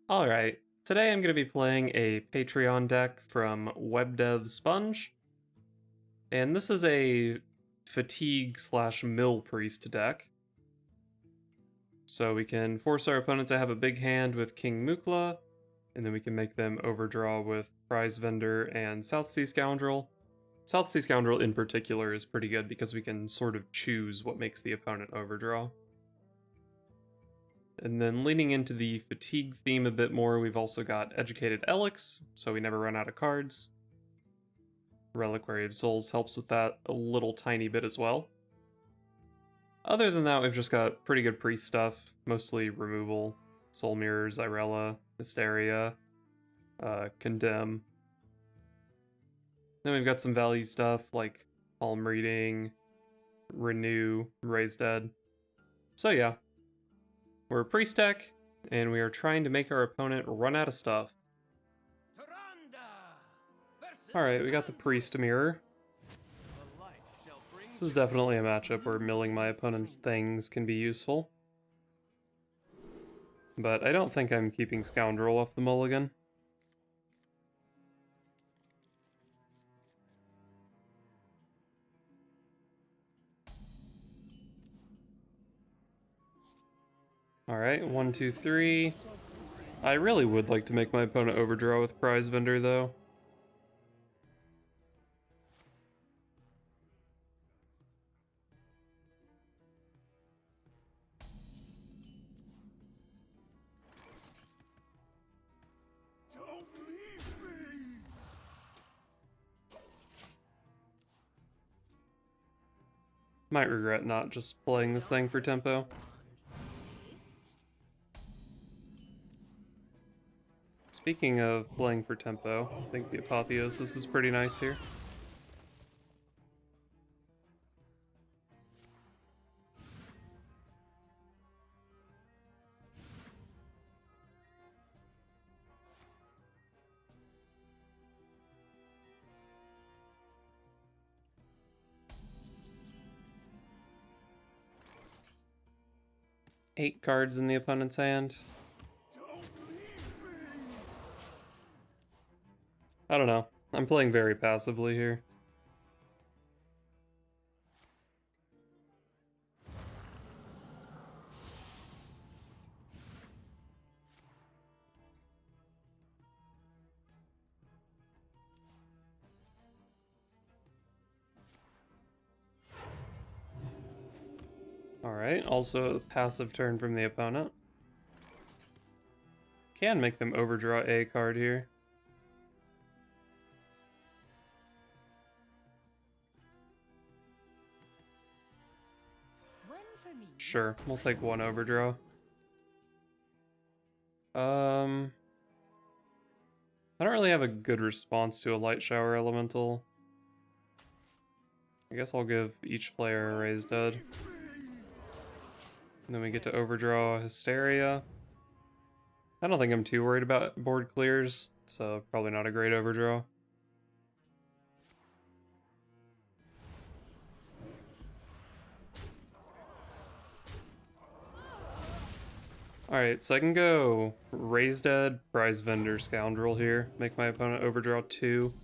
Alright, today I'm going to be playing a Patreon deck from WebDev Sponge, and this is a fatigue slash mill priest deck. So we can force our opponent to have a big hand with King Mukla, and then we can make them overdraw with Prize Vendor and South Sea Scoundrel. South Sea Scoundrel in particular is pretty good because we can sort of choose what makes the opponent overdraw. And then leaning into the fatigue theme a bit more, we've also got Educated Elix, so we never run out of cards. Reliquary of Souls helps with that a little tiny bit as well. Other than that, we've just got pretty good priest stuff, mostly removal. Soul Mirrors, Irella, Hysteria, Condemn. Then we've got some value stuff like Palm Reading, Renew, Raise Dead. So yeah, we're a priest deck, and we are trying to make our opponent run out of stuff. Alright, we got the priest mirror. This is definitely a matchup where milling my opponent's things can be useful. But I don't think I'm keeping Scoundrel off the mulligan. Alright, 1, 2, 3. I really would like to make my opponent overdraw with Prize Vendor, though. Might regret not just playing this thing for tempo. Speaking of playing for tempo, I think the Apotheosis is pretty nice here. Eight cards in the opponent's hand. I don't know. I'm playing very passively here. Alright, also a passive turn from the opponent. Can make them overdraw a card here. Sure, we'll take one overdraw. I don't really have a good response to a Light Shower Elemental. I guess I'll give each player a Raise Dead. And then we get to overdraw Hysteria. I don't think I'm too worried about board clears, so probably not a great overdraw. Alright, so I can go Raise Dead, Prize Vendor, Scoundrel here. Make my opponent overdraw 2.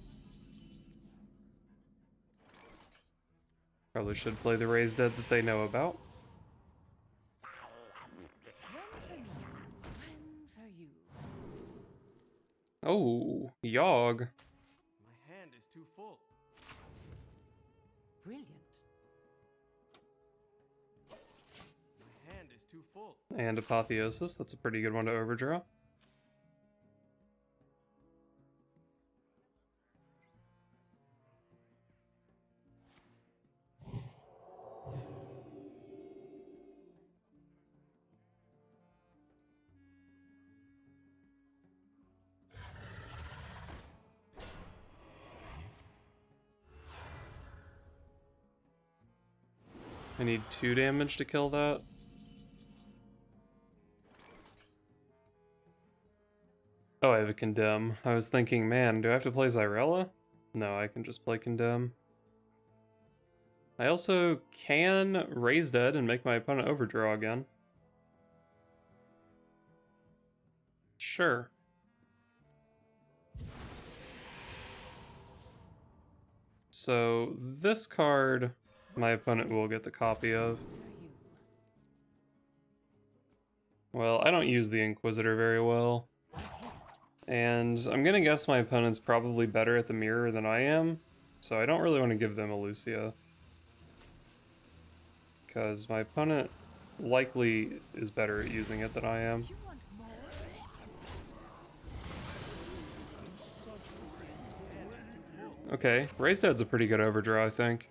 Probably should play the Raise Dead that they know about. Oh, Yogg. My hand is too full. Brilliant. My hand is too full. And Apotheosis, that's a pretty good one to overdraw. I need 2 damage to kill that. Oh, I have a Condemn. I was thinking, man, do I have to play Xyrella? No, I can just play Condemn. I also can Raise Dead and make my opponent overdraw again. Sure. So this card, my opponent will get the copy of. Well, I don't use the Inquisitor very well. And I'm gonna guess my opponent's probably better at the mirror than I am, so I don't really want to give them a Lucia. Because my opponent likely is better at using it than I am. Okay, Raised Dead's a pretty good overdraw, I think.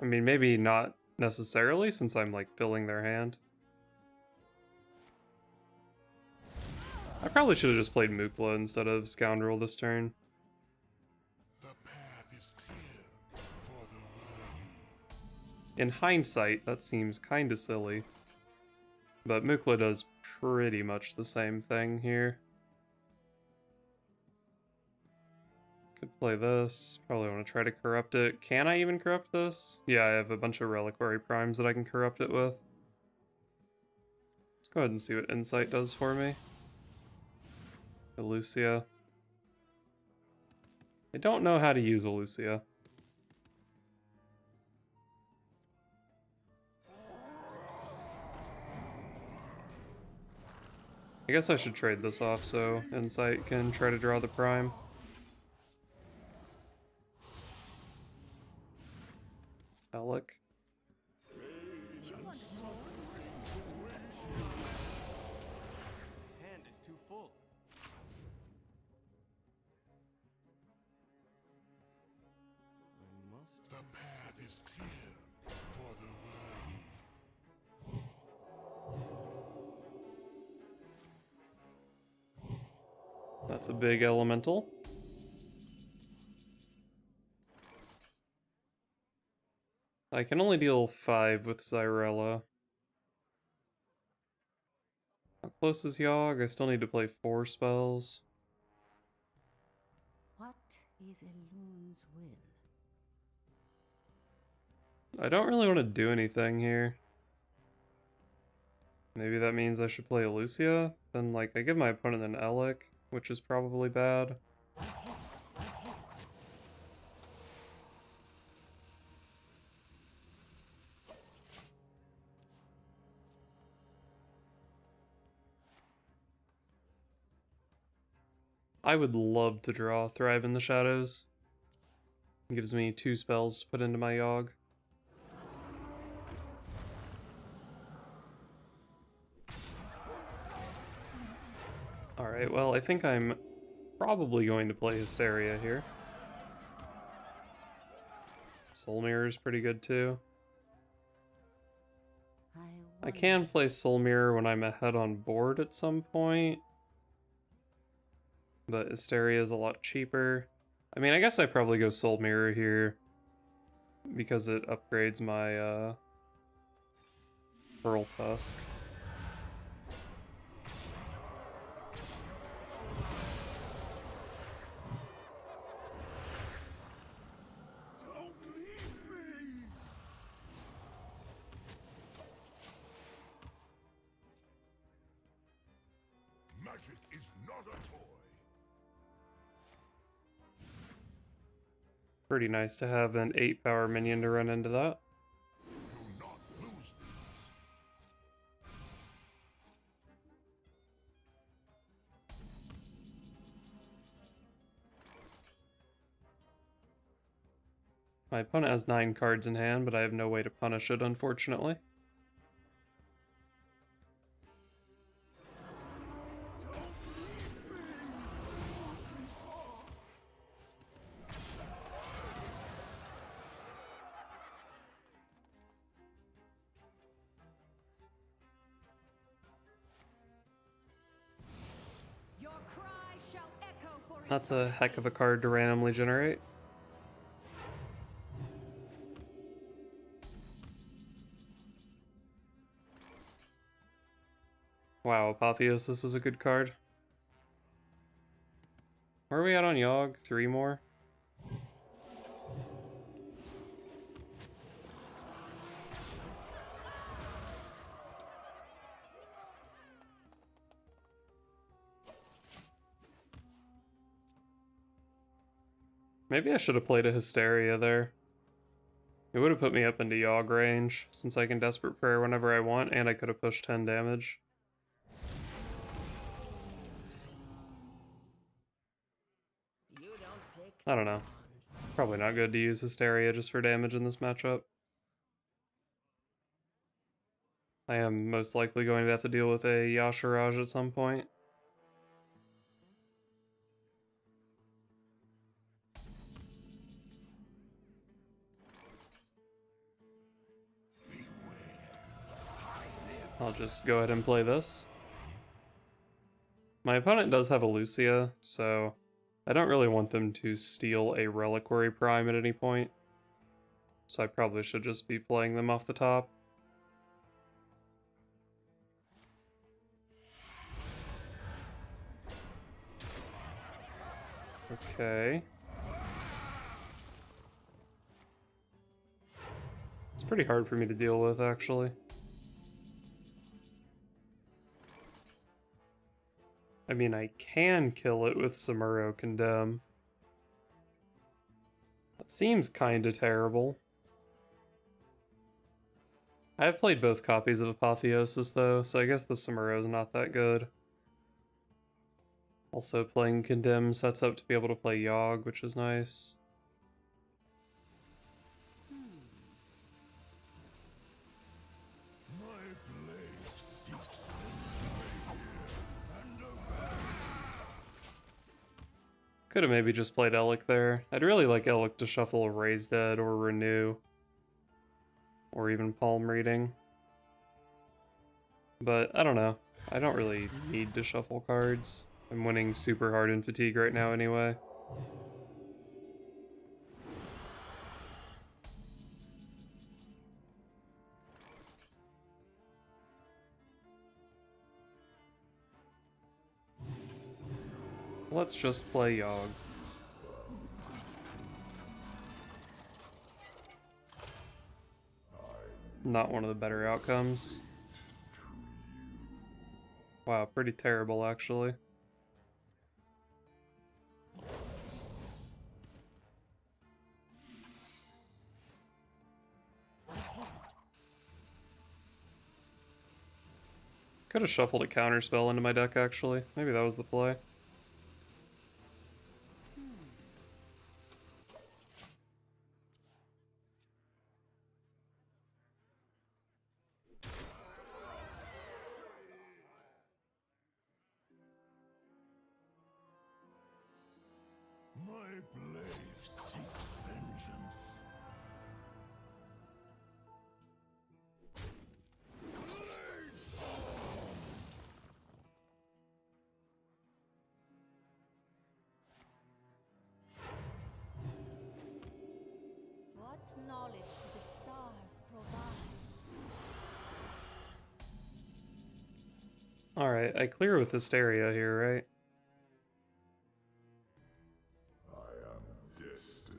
I mean, maybe not necessarily, since I'm, like, filling their hand. I probably should have just played Mukla instead of Scoundrel this turn. The path is clear for the worthy. In hindsight, that seems kinda silly. But Mukla does pretty much the same thing here. Could play this. Probably want to try to corrupt it. Can I even corrupt this? Yeah, I have a bunch of Reliquary Primes that I can corrupt it with. Let's go ahead and see what Insight does for me. Lucia. I don't know how to use a Lucia. I guess I should trade this off so Insight can try to draw the Prime. Alec. Hand is too full. I must. The path is clear for the worthy. That's a big elemental. I can only deal 5 with Zyrella. How close is Yogg? I still need to play 4 spells. What is Elun's will? I don't really want to do anything here. Maybe that means I should play a Lucia? Then, like, I give my opponent an Alec, which is probably bad. I would love to draw Thrive in the Shadows. It gives me 2 spells to put into my Yogg. Alright, well, I think I'm probably going to play Hysteria here. Soul Mirror is pretty good too. I can play Soul Mirror when I'm ahead on board at some point. But Hysteria is a lot cheaper. I mean, I guess I probably go Soul Mirror here because it upgrades my Pearl Tusk. Don't leave me! Magic is not a toy. Pretty nice to have an 8-power minion to run into that. Do not lose these. My opponent has 9 cards in hand, but I have no way to punish it, unfortunately. Your cry shall echo for That's a heck of a card to randomly generate. Wow, Apotheosis is a good card. Where are we at on Yogg? 3 more? Maybe I should have played a Hysteria there. It would have put me up into Yogg range, since I can Desperate Prayer whenever I want, and I could have pushed 10 damage. You don't pick I don't know. Probably not good to use Hysteria just for damage in this matchup. I am most likely going to have to deal with a Yashiraj at some point. I'll just go ahead and play this. My opponent does have a Lucia, so I don't really want them to steal a Reliquary Prime at any point. So I probably should just be playing them off the top. Okay. It's pretty hard for me to deal with, actually. I mean, I can kill it with Samuro Condemn. That seems kinda terrible. I have played both copies of Apotheosis, though, so I guess the Samuro's not that good. Also, playing Condemn sets up to be able to play Yogg, which is nice. Could have maybe just played Elec there. I'd really like Elec to shuffle a Raise Dead or Renew. Or even Palm Reading. But, I don't know. I don't really need to shuffle cards. I'm winning super hard in Fatigue right now anyway. Let's just play Yogg. Not one of the better outcomes. Wow, pretty terrible actually. Could have shuffled a counterspell into my deck actually. Maybe that was the play. My blade seeks vengeance. What knowledge do the stars provide? Alright, I clear with Hysteria here, right? I am destiny.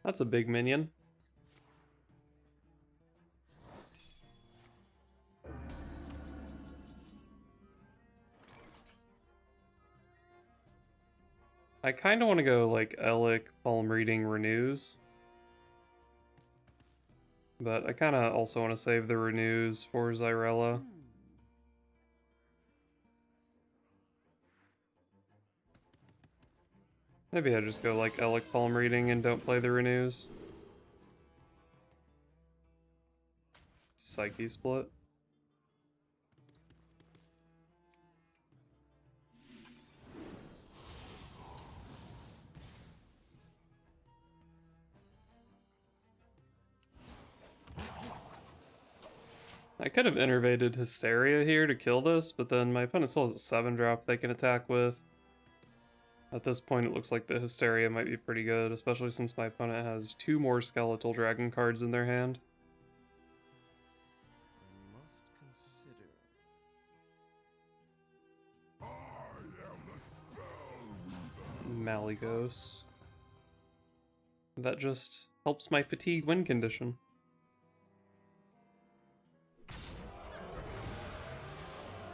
That's a big minion. I kind of want to go like Elec, Palm Reading, Renews. But I kind of also want to save the Renews for Xyrella. Maybe I just go like Elec, Palm Reading and don't play the Renews. Psyche split. I could have innervated Hysteria here to kill this, but then my opponent still has a 7-drop they can attack with. At this point, it looks like the Hysteria might be pretty good, especially since my opponent has 2 more Skeletal Dragon cards in their hand. I must consider. Malygos. That just helps my fatigue win condition.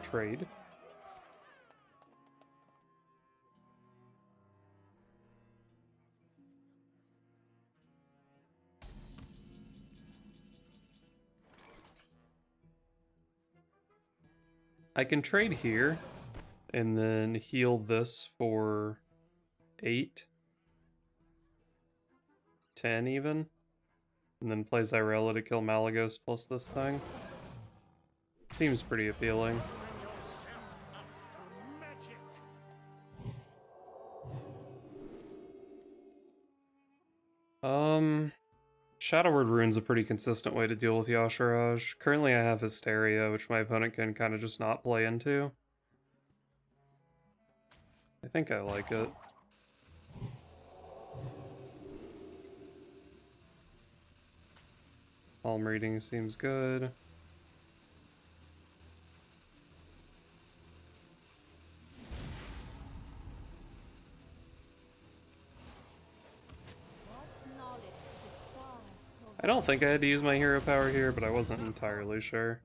Trade. I can trade here and then heal this for 8, 10 even, and then play Zyrella to kill Malygos plus this thing. Seems pretty appealing. Shadow Word Rune's a pretty consistent way to deal with Yashiraj. Currently I have Hysteria, which my opponent can kind of just not play into. I think I like it. Palm reading seems good. I don't think I had to use my hero power here, but I wasn't entirely sure.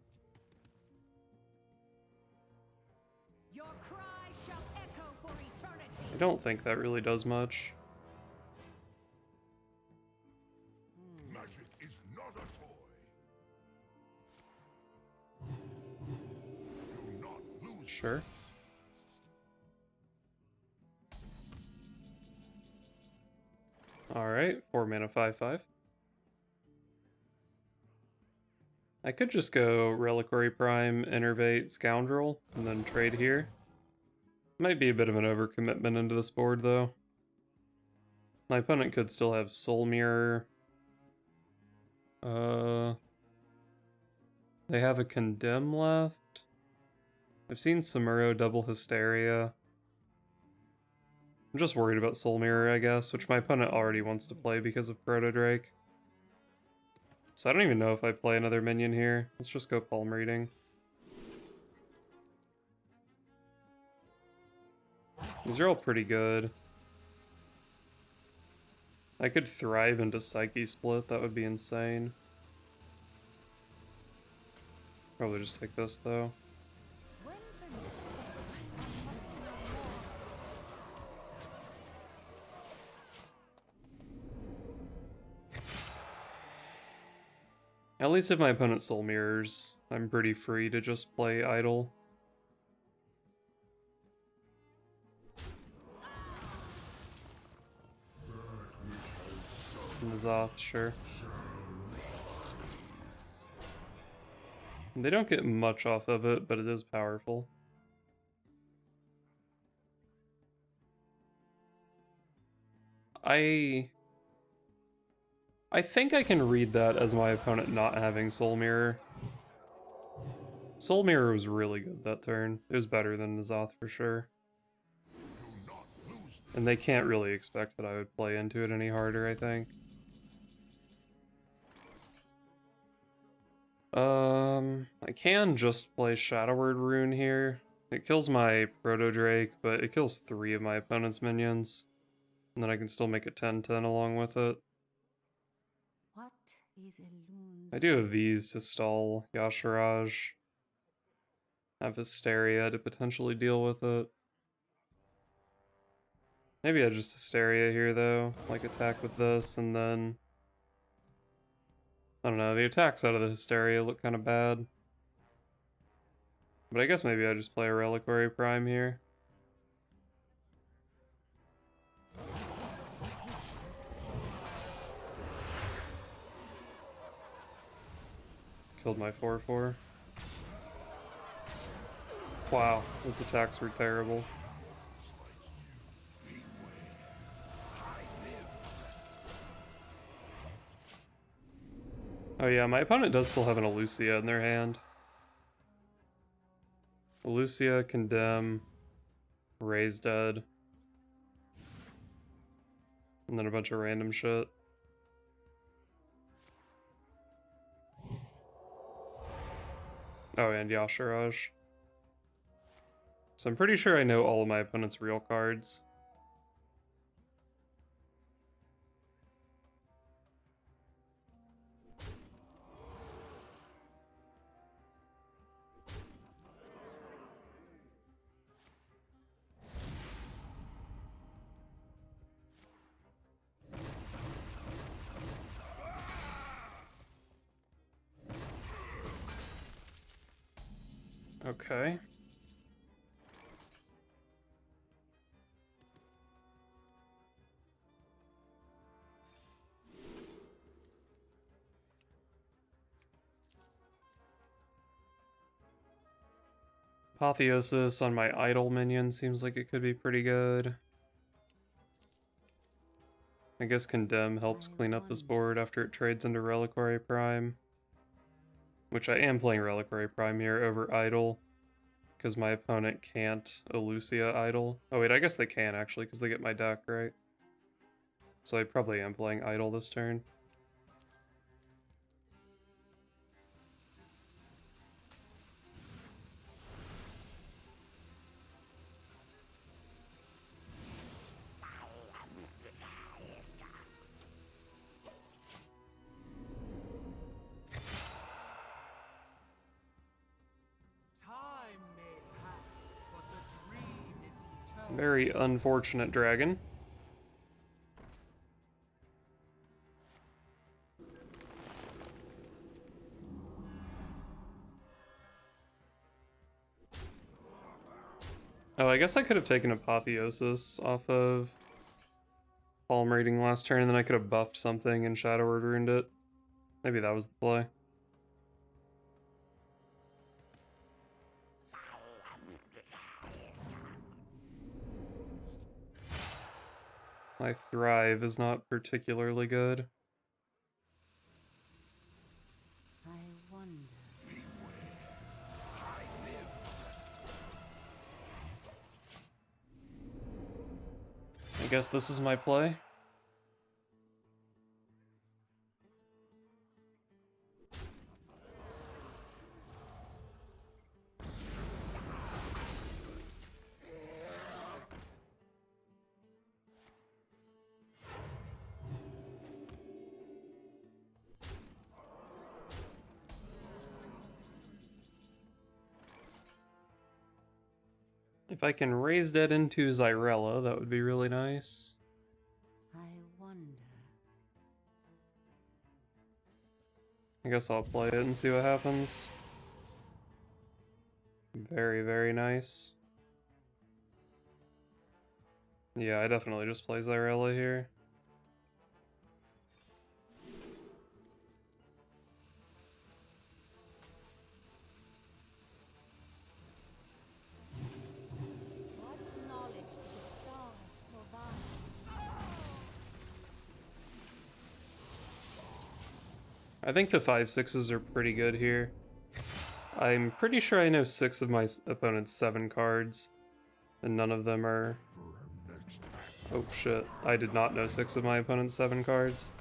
Your cry shall echo for eternity. I don't think that really does much. Magic is not a toy. Do not lose. Sure. Alright, 4 mana 5/5. I could just go Reliquary Prime, Innervate, Scoundrel, and then trade here. Might be a bit of an overcommitment into this board, though. My opponent could still have Soul Mirror. They have a Condemn left. I've seen Samuro double Hysteria. I'm just worried about Soul Mirror, I guess, which my opponent already wants to play because of Proto Drake. So I don't even know if I play another minion here. Let's just go Palm Reading. These are all pretty good. I could thrive into Psyche Split, that would be insane. Probably just take this though. At least if my opponent Soul Mirrors, I'm pretty free to just play idle. N'Zoth, sure. They don't get much off of it, but it is powerful. I think I can read that as my opponent not having Soul Mirror. Soul Mirror was really good that turn. It was better than N'Zoth for sure. And they can't really expect that I would play into it any harder, I think. I can just play Shadow Word Rune here. It kills my Proto Drake, but it kills 3 of my opponent's minions. And then I can still make it 10/10 along with it. What is Elun's I do have these to stall Yashiraj. Have Hysteria to potentially deal with it. Maybe I just Hysteria here though. Like attack with this and then... I don't know, the attacks out of the Hysteria look kind of bad. But I guess maybe I just play a Reliquary Prime here. Killed my 4/4. Wow, those attacks were terrible. Oh yeah, my opponent does still have an Elucia in their hand. Elucia, Condemn, Raise Dead. And then a bunch of random shit. Oh, and Yashiraj. So I'm pretty sure I know all of my opponent's real cards. Okay. Apotheosis on my idle minion seems like it could be pretty good. I guess Condemn helps clean up this board after it trades into Reliquary Prime. Which I am playing Reliquary Prime here over Idle. Because my opponent can't Elucia Idle. Oh wait, I guess they can actually, because they get my deck, right? So I probably am playing Idle this turn. Very unfortunate dragon. Oh, I guess I could have taken Apotheosis off of Palm Rating last turn, and then I could have buffed something and Shadow Word Ruined it. Maybe that was the play. My Thrive is not particularly good. I wonder. I guess this is my play. If I can raise that into Xyrella, that would be really nice. I wonder. I guess I'll play it and see what happens. Very, very nice. Yeah, I definitely just play Xyrella here. What knowledge do the stars provide? I think the 5/6s are pretty good here. I'm pretty sure I know 6 of my opponent's 7 cards, and none of them are... Oh shit, I did not know 6 of my opponent's 7 cards.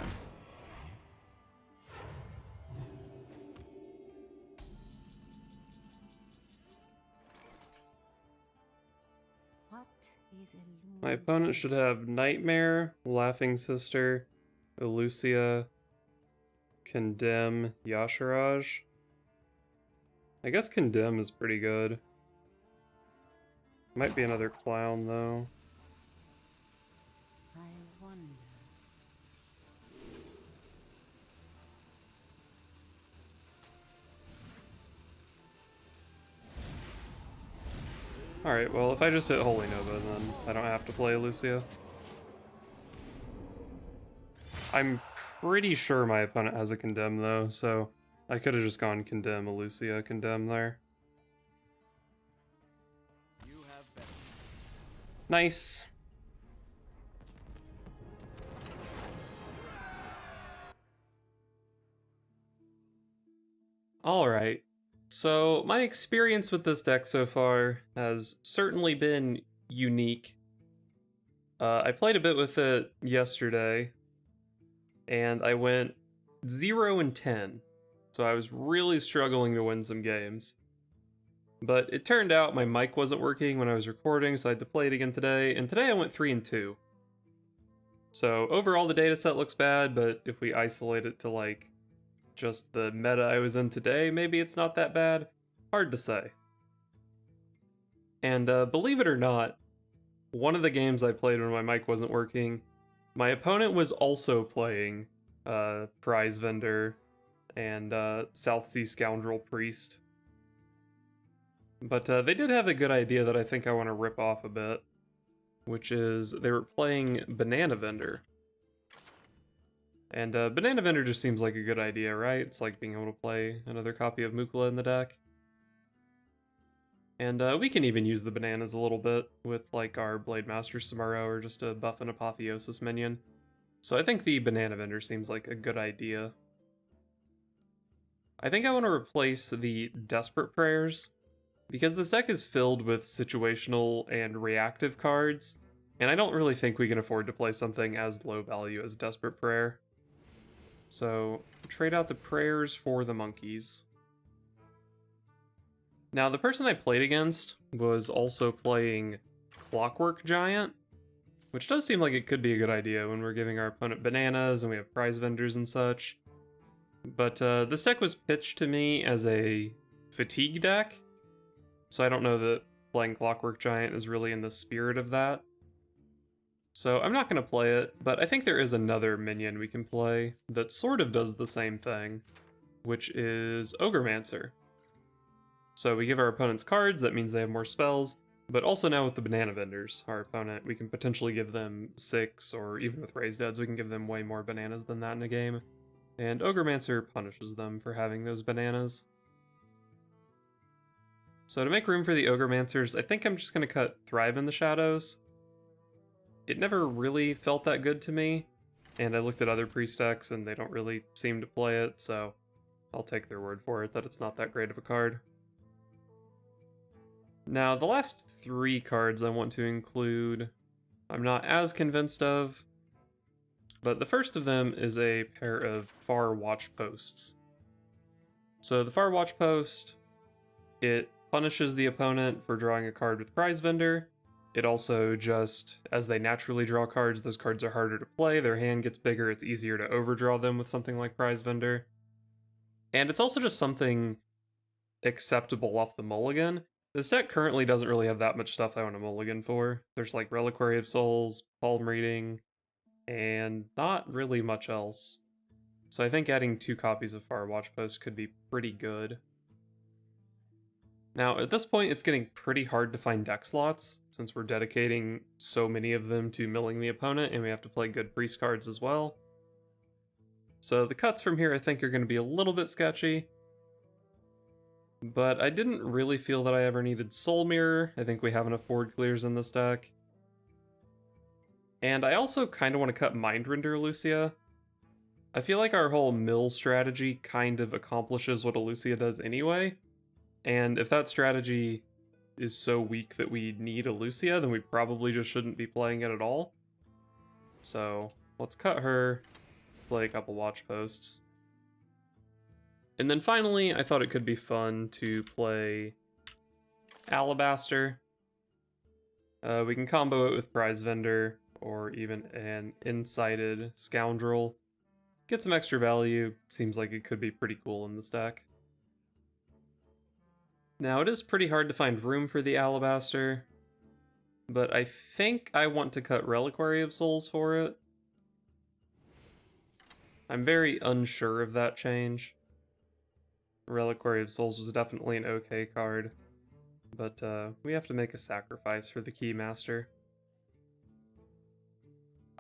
What is a loon's My opponent should have Nightmare, Laughing Sister, Elucia, Condemn, Yashiraj. I guess Condemn is pretty good. Might be another Clown though. I wonder. Alright, well if I just hit Holy Nova then I don't have to play Elucia. I'm pretty sure my opponent has a Condemn though, so I could have just gone Condemn, Elucia, Condemn there. You have been. Nice. Alright, so my experience with this deck so far has certainly been unique. I played a bit with it yesterday, and I went 0-10, so I was really struggling to win some games. But it turned out my mic wasn't working when I was recording, so I had to play it again today, and today I went 3-2. So overall the dataset looks bad, but if we isolate it to like just the meta I was in today, maybe it's not that bad. Hard to say. And believe it or not, one of the games I played when my mic wasn't working, my opponent was also playing Prize Vendor and South Sea Scoundrel Priest. But they did have a good idea that I think I want to rip off a bit, which is they were playing Banana Vendor. And Banana Vendor just seems like a good idea, right? It's like being able to play another copy of Mukla in the deck. And we can even use the bananas a little bit with like our Blade Master Samuro or just a buff and Apotheosis minion. So I think the Banana Vendor seems like a good idea. I think I want to replace the Desperate Prayers, because this deck is filled with situational and reactive cards, and I don't really think we can afford to play something as low value as Desperate Prayer. So, trade out the prayers for the monkeys. Now, the person I played against was also playing Clockwork Giant, which does seem like it could be a good idea when we're giving our opponent bananas and we have prize vendors and such. But this deck was pitched to me as a fatigue deck, so I don't know that playing Clockwork Giant is really in the spirit of that. So I'm not going to play it, but I think there is another minion we can play that sort of does the same thing, which is Ogremancer. So we give our opponents cards, that means they have more spells, but also now with the Banana Vendors, our opponent, we can potentially give them 6, or even with Raised Deads, we can give them way more bananas than that in a game. And Ogremancer punishes them for having those bananas. So to make room for the Ogremancers, I think I'm just going to cut Thrive in the Shadows. It never really felt that good to me, and I looked at other priest decks and they don't really seem to play it, so I'll take their word for it that it's not that great of a card. Now, the last 3 cards I want to include, I'm not as convinced of, but the first of them is a pair of Far Watch Posts. So the Far Watch Post, it punishes the opponent for drawing a card with Prize Vendor. It also just, as they naturally draw cards, those cards are harder to play, their hand gets bigger, it's easier to overdraw them with something like Prize Vendor. And it's also just something acceptable off the mulligan. This deck currently doesn't really have that much stuff I want to mulligan for. There's like Reliquary of Souls, Palm Reading, and not really much else. So I think adding 2 copies of Far Watch Post could be pretty good. Now, at this point, it's getting pretty hard to find deck slots, since we're dedicating so many of them to milling the opponent, and we have to play good priest cards as well. So the cuts from here I think are going to be a little bit sketchy, but I didn't really feel that I ever needed Soul Mirror. I think we have enough board clears in this deck. And I also kind of want to cut Mindrender Lucia. I feel like our whole mill strategy kind of accomplishes what a Lucia does anyway, and if that strategy is so weak that we need a Lucia, then we probably just shouldn't be playing it at all. So let's cut her, play a couple watch posts. And then finally, I thought it could be fun to play Alabaster. We can combo it with Prize Vendor, or even an Insighted Scoundrel. Get some extra value, seems like it could be pretty cool in this deck. Now, it is pretty hard to find room for the Alabaster, but I think I want to cut Reliquary of Souls for it. I'm very unsure of that change. Reliquary of Souls was definitely an okay card, but we have to make a sacrifice for the Keymaster.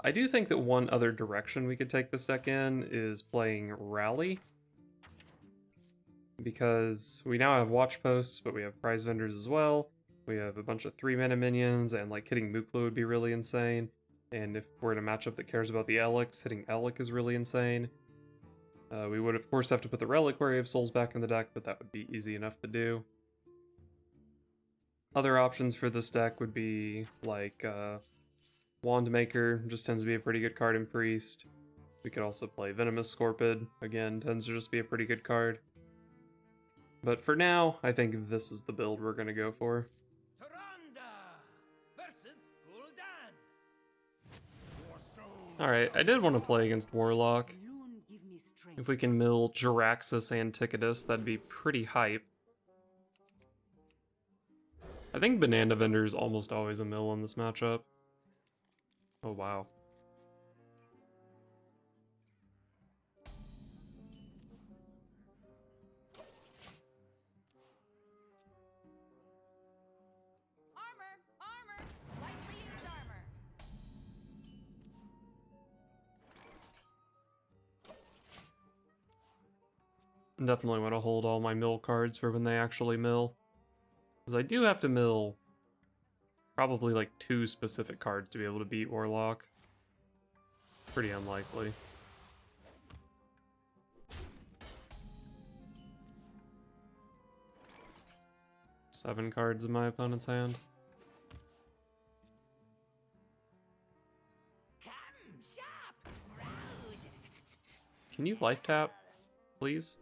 I do think that one other direction we could take this deck in is playing Rally, because we now have watch posts, but we have prize vendors as well. We have a bunch of 3-mana minions, and like hitting Mukla would be really insane. And if we're in a matchup that cares about the Elix, hitting Elic is really insane. We would of course have to put the Reliquary of Souls back in the deck, but that would be easy enough to do. Other options for this deck would be like Wandmaker just tends to be a pretty good card in Priest. We could also play Venomous Scorpid. Again, tends to just be a pretty good card. But for now, I think this is the build we're going to go for. Alright, I did want to play against Warlock. Alone give me strength. If we can mill Jiraxxus and Ticketus, that'd be pretty hype. I think Banana Vendor is almost always a mill in this matchup. Oh wow. Armor! Lightly used armor. Definitely want to hold all my mill cards for when they actually mill. Because I do have to mill probably like 2 specific cards to be able to beat Warlock. Pretty unlikely. Seven cards in my opponent's hand. Can you life tap, please?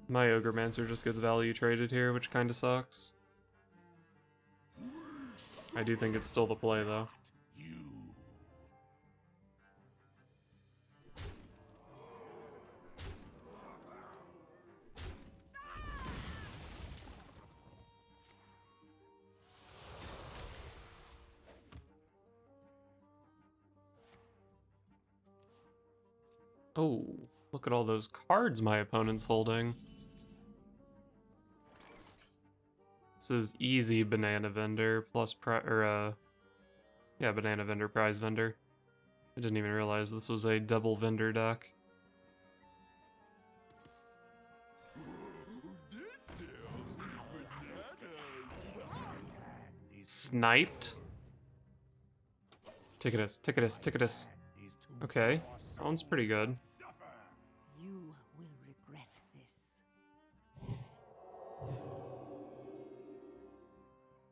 My Ogremancer just gets value traded here, which kinda sucks. I do think it's still the play, though. Oh, look at all those cards my opponent's holding. This is easy Banana Vendor plus Banana Vendor, Prize Vendor. I didn't even realize this was a double vendor deck. Sniped? Ticketus. Okay, that one's pretty good. You will regret this.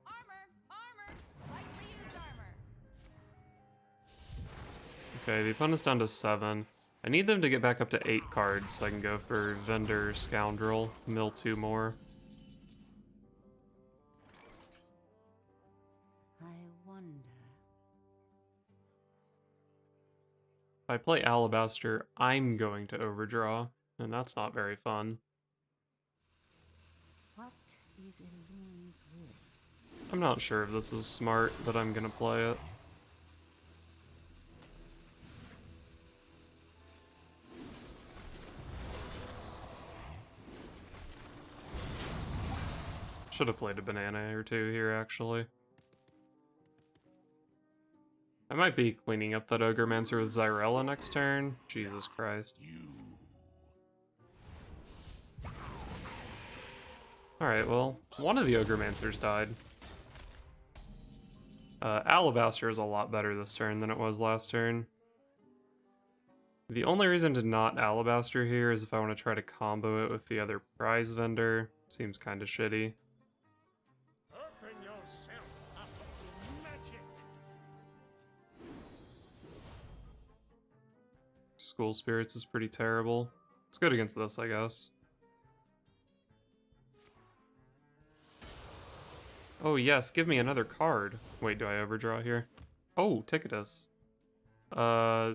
Armor! Lightly used armor. Okay, the opponent's down to 7. I need them to get back up to 8 cards so I can go for Vendor Scoundrel, mill 2 more. I wonder. If I play Alabaster, I'm going to overdraw, and that's not very fun. What is a loon's will? I'm not sure if this is smart, but I'm gonna play it. Should have played a banana or 2 here, actually. I might be cleaning up that Ogremancer with Zyrella next turn. Jesus Christ. Alright, well, one of the Ogremancer's died. Alabaster is a lot better this turn than it was last turn. The only reason to not Alabaster here is if I want to try to combo it with the other prize vendor. Seems kind of shitty. Open yourself up to magic. School Spirits is pretty terrible. It's good against this, I guess. Oh yes, give me another card. Wait, do I overdraw here? Oh, Ticketus. I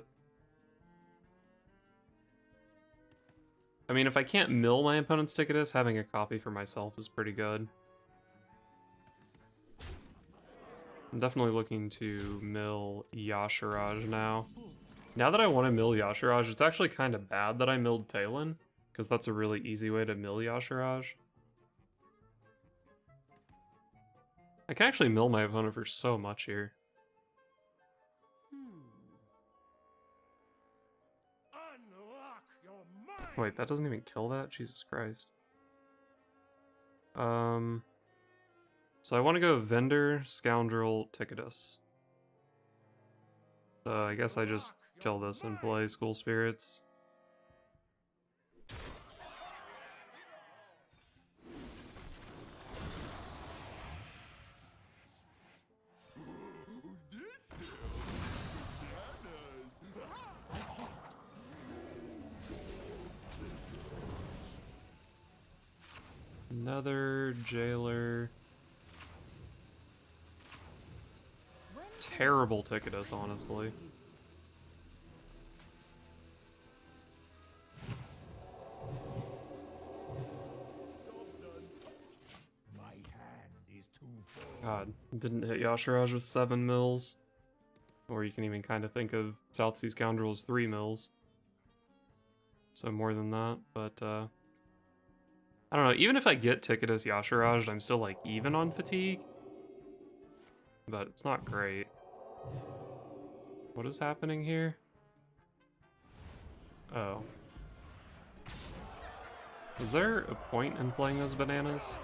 mean, if I can't mill my opponent's Ticketus, having a copy for myself is pretty good. I'm definitely looking to mill Yashiraj now. Now that I want to mill Yashiraj, it's actually kind of bad that I milled Talon, because that's a really easy way to mill Yashiraj. I can actually mill my opponent for so much here. Unlock your mind. Wait, that doesn't even kill that? Jesus Christ. So I want to go Vendor, Scoundrel, Ticketus. So I guess I just kill this and play School Spirits. Another Jailer. Terrible Ticketus, honestly. My hand is too full. God, didn't hit Yashiraj with 7 mils. Or you can even kind of think of South Sea Scoundrel as 3 mils. So more than that, but I don't know, even if I get Ticketus Yashiraj, I'm still like even on fatigue. But it's not great. What is happening here? Oh. Was there a point in playing those bananas?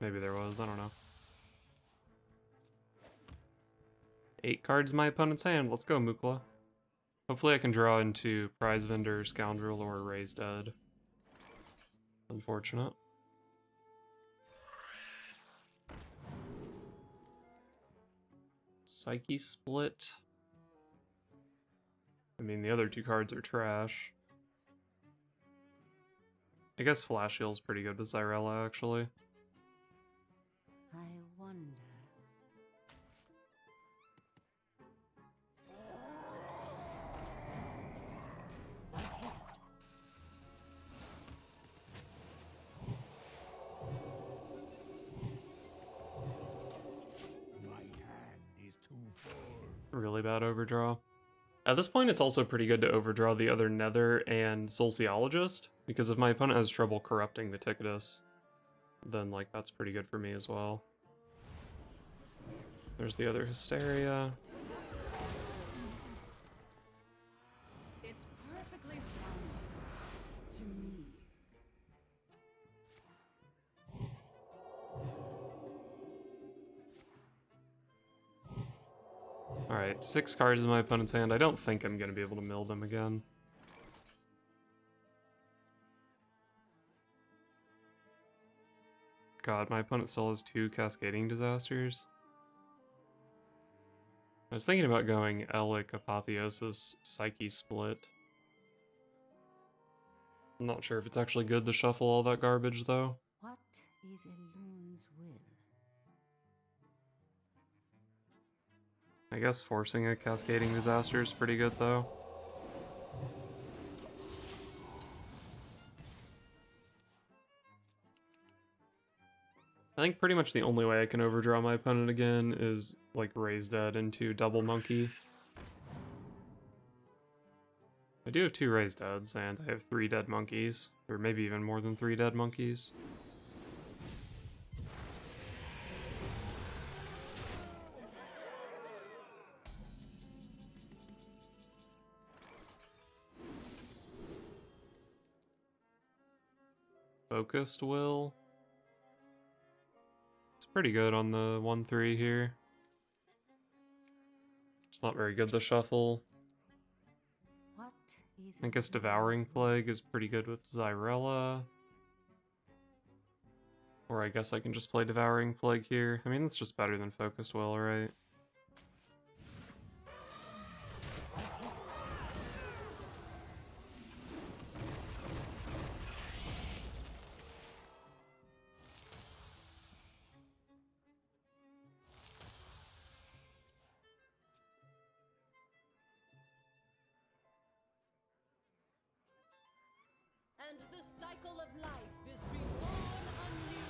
Maybe there was, I don't know. 8 cards in my opponent's hand. Let's go, Mukla. Hopefully I can draw into Prize Vendor, Scoundrel, or Raise Dead. Unfortunate. Psyche Split. I mean, the other 2 cards are trash. I guess Flash Heal's pretty good with Zyrella, actually. I wonder. My hand is too full. Really bad overdraw. At this point, it's also pretty good to overdraw the other Nether and Sociologist, because if my opponent has trouble corrupting the Ticketus, then like that's pretty good for me as well. There's the other Hysteria. It's perfectly harmless to me. Alright, 6 cards in my opponent's hand. I don't think I'm going to be able to mill them again. God, my opponent still has 2 Cascading Disasters. I was thinking about going Elic, Apotheosis, Psyche Split. I'm not sure if it's actually good to shuffle all that garbage, though. What is Elun's will? I guess forcing a Cascading Disaster is pretty good, though. I think pretty much the only way I can overdraw my opponent again is, like, Raise Dead into Double Monkey. I do have 2 Raise Deads, and I have 3 Dead Monkeys. Or maybe even more than 3 Dead Monkeys. Focused Will. It's pretty good on the 1-3 here. It's not very good to shuffle. What is I guess Elun's Devouring will? Plague is pretty good with Zyrella. Or I guess I can just play Devouring Plague here. I mean, that's just better than Focused Will, right? And the cycle of life is reborn anew.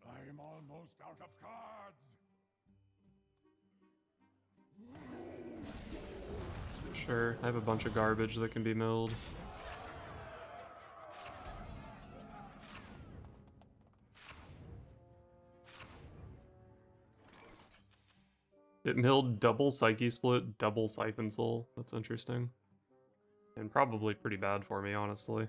I am almost out of cards. Sure, I have a bunch of garbage that can be milled. It milled double Psyche Split, double Siphon Soul. That's interesting. And probably pretty bad for me, honestly.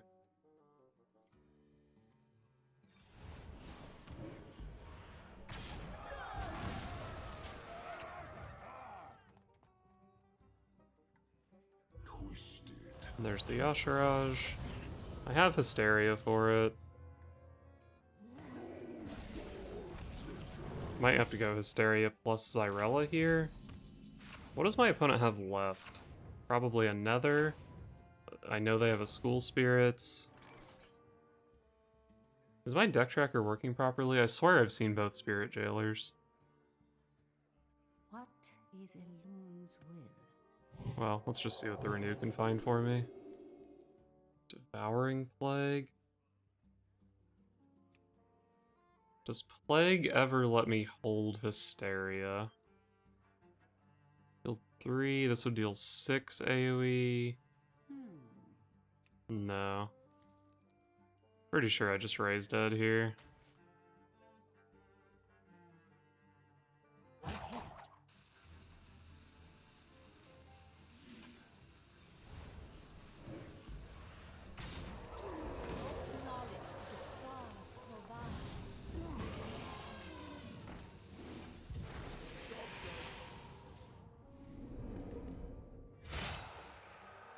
And there's the Yasharaj. I have Hysteria for it. Might have to go Hysteria plus Xyrella here. What does my opponent have left? Probably another. I know they have a School Spirits. Is my deck tracker working properly? I swear I've seen both Spirit Jailers. What is a loon's will? Well, let's just see what the Renew can find for me. Devouring Plague. Does Plague ever let me hold Hysteria? Deal 3, this would deal 6 AoE. No. Pretty sure I just raised dead here.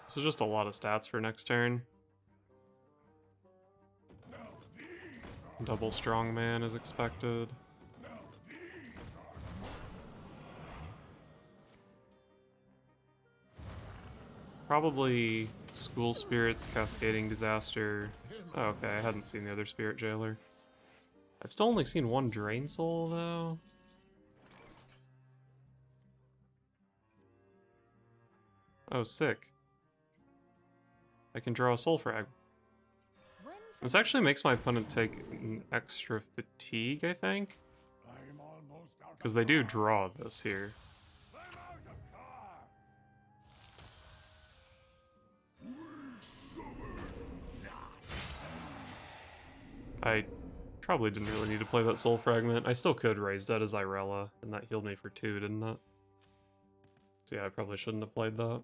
So just a lot of stats for next turn. Double Strongman is expected. Probably School Spirits, Cascading Disaster. Oh, okay, I hadn't seen the other Spirit Jailer. I've still only seen one Drain Soul, though. Oh, sick. I can draw a Soul Frag. This actually makes my opponent take an extra fatigue, I think. Because they do draw this here. I probably didn't really need to play that Soul Fragment. I still could raise dead as Xyrella, and that healed me for 2, didn't it? So yeah, I probably shouldn't have played that.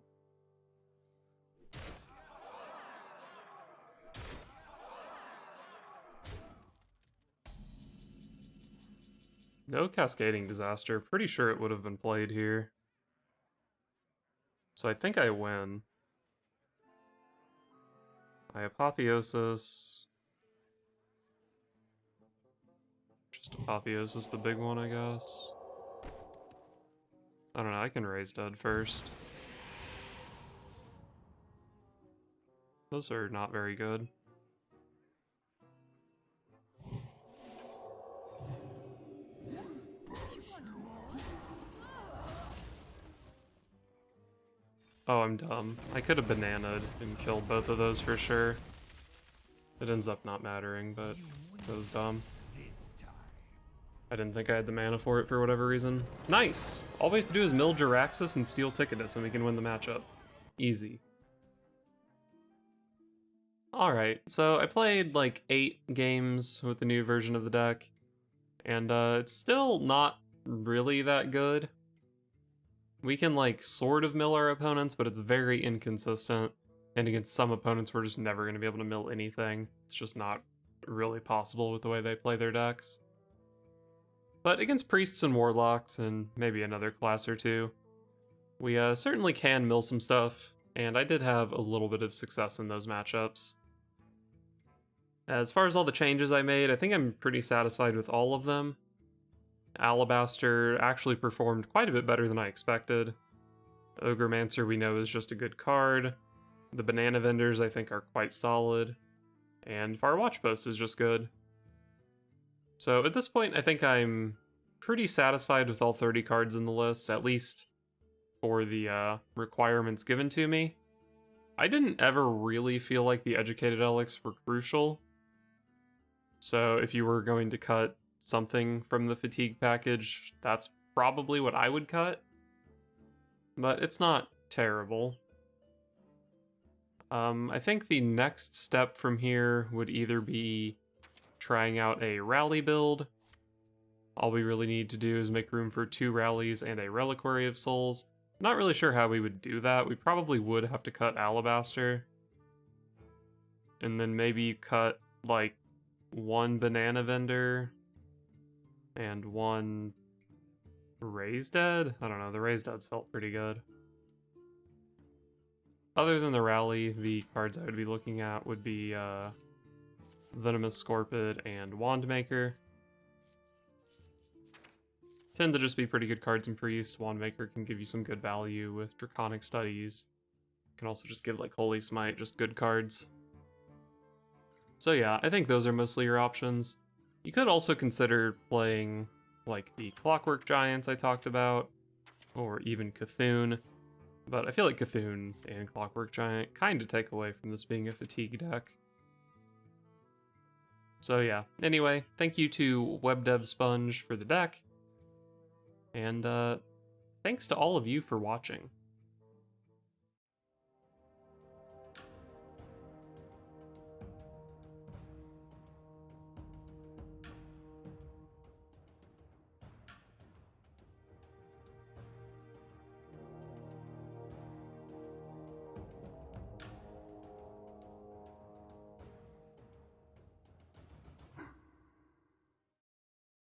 No Cascading Disaster. Pretty sure it would have been played here. So I think I win. I Apotheosis. Just Apotheosis, the big one, I guess. I don't know, I can raise dead first. Those are not very good. Oh, I'm dumb. I could have bananaed and killed both of those for sure. It ends up not mattering, but that was dumb. I didn't think I had the mana for it for whatever reason. Nice! All we have to do is mill Jiraxxus and steal Ticketus and we can win the matchup. Easy. Alright, so I played like 8 games with the new version of the deck, and it's still not really that good. We can like sort of mill our opponents, but it's very inconsistent, and against some opponents we're just never going to be able to mill anything. It's just not really possible with the way they play their decks. But against Priests and Warlocks, and maybe another class or two, we certainly can mill some stuff, and I did have a little bit of success in those matchups. As far as all the changes I made, I think I'm pretty satisfied with all of them. Alabaster actually performed quite a bit better than I expected. Ogremancer we know is just a good card. The Banana Vendors I think are quite solid. And Far Watchpost is just good. So at this point I think I'm pretty satisfied with all 30 cards in the list, at least for the requirements given to me. I didn't ever really feel like the Educated Relics were crucial. So if you were going to cut something from the fatigue package, that's probably what I would cut. But it's not terrible. I think the next step from here would either be trying out a rally build, All we really need to do is make room for 2 rallies and a Reliquary of Souls. Not really sure how we would do that. We probably would have to cut Alabaster. And then maybe cut, like, 1 Banana Vendor and 1 Raised Dead? I don't know, the Raised Deads felt pretty good. Other than the rally, the cards I would be looking at would be Venomous Scorpid and Wandmaker. Tend to just be pretty good cards in Priest. Wandmaker can give you some good value with Draconic Studies. Can also just give like Holy Smite, just good cards. So yeah, I think those are mostly your options. You could also consider playing like the Clockwork Giants I talked about, or even Cthulhu. But I feel like Cthulhu and Clockwork Giant kind of take away from this being a fatigue deck. So yeah, anyway, thank you to WebDev Sponge for the deck. And thanks to all of you for watching.